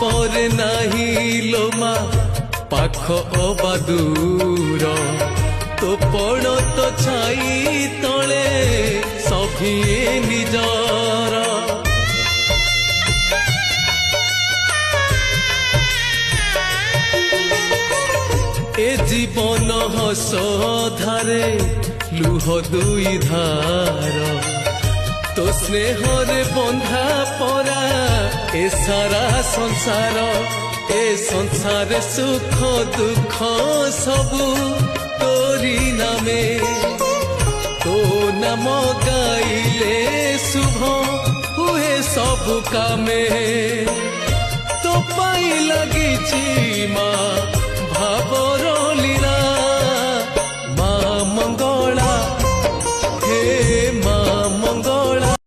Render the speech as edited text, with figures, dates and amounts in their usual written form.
ପରେ ନାହିଁ ଲୋ ମା ପାଖ ଅବା ଦୂର ତୋ ପଣ ତ ଛାଇ ତଳେ ସଭିଏ ନିଜର ए जीवन हस धारे लुह दुई धार तो स्नेहरे बंधा परा ए सारा संसार ए संसार सुख दुख सबु तोरी नामे तो नाम गाइले शुभ हुए सब कामे तो पाई लगी माँ भावर लीला